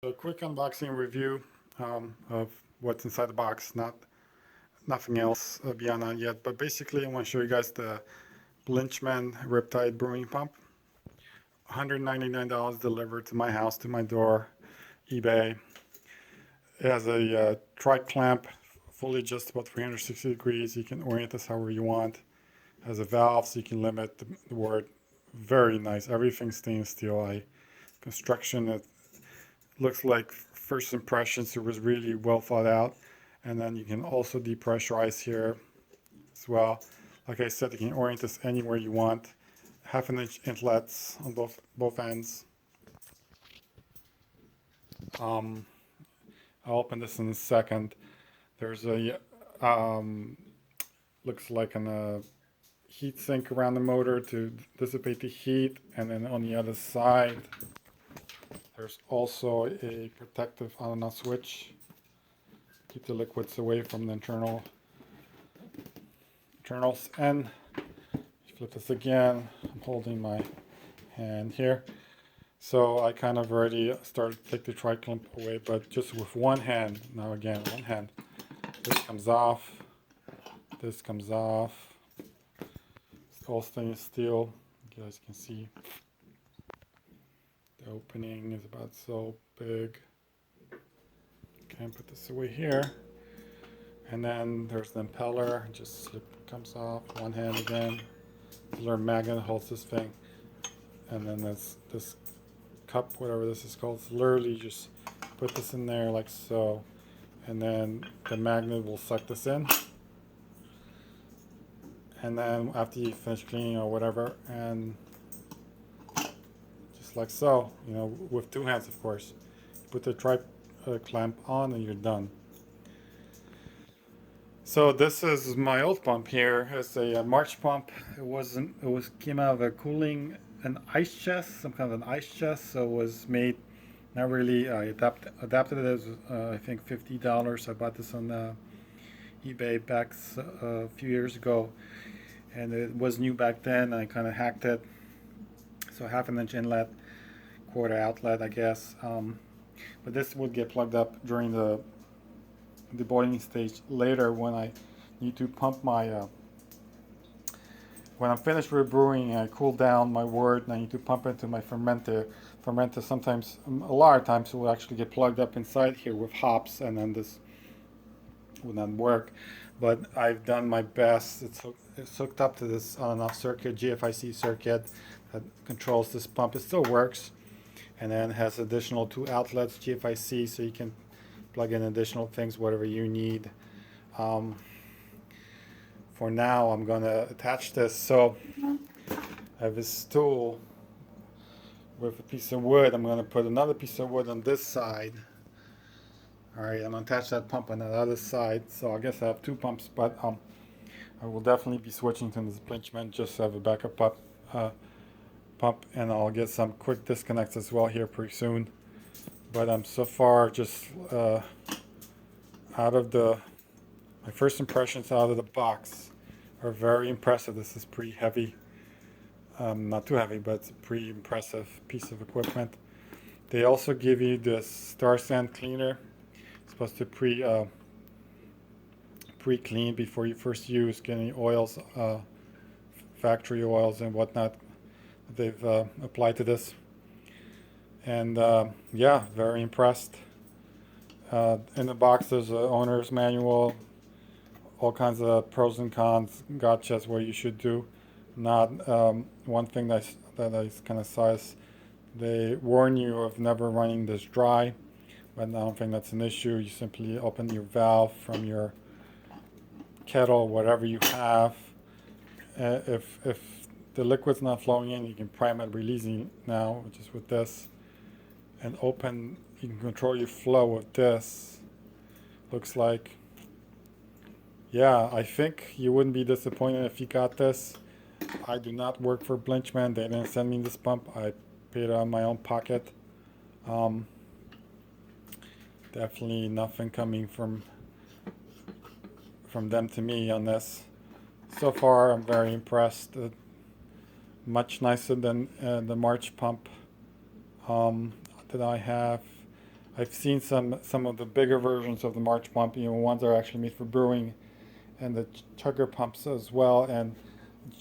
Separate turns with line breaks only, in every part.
A quick unboxing review of what's inside the box, nothing else beyond that yet. But basically, I want to show you guys the Blinchmann RipTide brewing pump. $199 delivered to my house, to my door, eBay. It has a tri-clamp, fully adjustable 360 degrees. You can orient this however you want. It has a valve so you can limit the word. Very nice. Everything's stainless steel. Construction, it looks like first impressions, it was really well thought out. And then you can also depressurize here as well. Like I said, you can orient this anywhere you want. 1/2 inch inlets on both ends. I'll open this in a second. There's a looks like a heat sink around the motor to dissipate the heat, and then on the other side there's also a protective on and off switch. Keep the liquids away from the internals. And flip this again. I'm holding my hand here. So I kind of already started to take the tri-clamp away, but just with one hand. Now again, one hand. This comes off. This comes off. It's all stainless steel. You guys can see the opening is about so big. Okay, put this away here. And then there's the impeller. Just comes off. One hand again. The little magnet holds this thing. And then this cup, whatever this is called, it's literally just put this in there like so. And then the magnet will suck this in. And then after you finish cleaning or whatever, and just like so, with two hands, of course, put the clamp on and you're done. So this is my old pump here. It's a March pump. Came out of an ice chest, some kind of an ice chest. So it was made, not really. I adapted it as I think $50. I bought this on eBay back a few years ago, and it was new back then. I kind of hacked it. So 1/2 inch inlet, 1/4 outlet, I guess. But this would get plugged up during the boiling stage later when I need to pump my when I'm finished with brewing and I cool down my wort and I need to pump into my fermenter. Sometimes, a lot of times, it will actually get plugged up inside here with hops, and then this would not work. But I've done my best. It's hooked up to this on and off circuit, GFIC circuit, that controls this pump. It still works, and then has additional 2 outlets, GFIC, so you can plug in additional things, whatever you need. For now, I'm going to attach this. So I have this stool with a piece of wood. I'm going to put another piece of wood on this side. All right, I'm going to attach that pump on the other side. So I guess I have 2 pumps, but I will definitely be switching to this Blinchmann just to have a backup pump, and I'll get some quick disconnects as well here pretty soon. But I'm so far just my first impressions out of the box are very impressive. This is pretty heavy. Not too heavy, but it's a pretty impressive piece of equipment. They also give you this star sand cleaner. It's supposed to pre-clean before you first use. Get any oils, factory oils and whatnot they've applied to this. And yeah, very impressed. In the box there's an owner's manual, all kinds of pros and cons, gotchas, what you should do. Not one thing that I kind of says, they warn you of never running this dry, but I don't think that's an issue. You simply open your valve from your kettle, whatever you have. If the liquid's not flowing in, you can prime it releasing now, which is with this, and open. You can control your flow with this. Looks like, yeah, I think you wouldn't be disappointed if you got this. I do not work for Blinchmann. They didn't send me this pump. I paid it out of my own pocket. Definitely nothing coming from them to me on this. So far, I'm very impressed. Much nicer than the March pump that I have. I've seen some of the bigger versions of the March pump. Ones are actually made for brewing, and the chugger pumps as well. And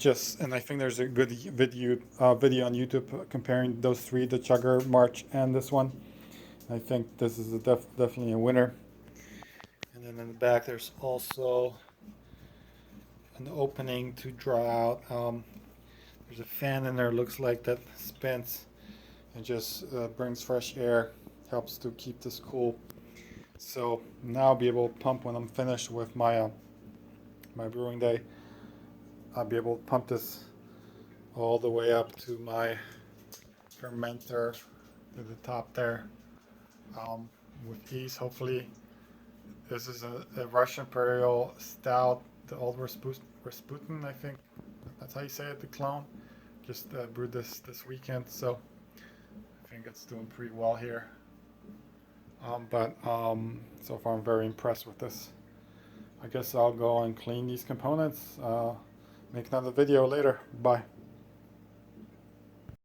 I think there's a good video on YouTube comparing those three: the chugger, March, and this one. I think this is definitely a winner. And then in the back, there's also an opening to draw out. There's a fan in there, looks like, that spins and just brings fresh air, helps to keep this cool. So now I'll be able to pump when I'm finished with my my brewing day. I'll be able to pump this all the way up to my fermenter to the top there with ease. Hopefully, this is a Russian Imperial Stout, the old Rasputin, I think that's how you say it, the clone. Just brewed this weekend, so I think it's doing pretty well here. But so far I'm very impressed with this. I guess I'll go and clean these components. Make another video later. Bye.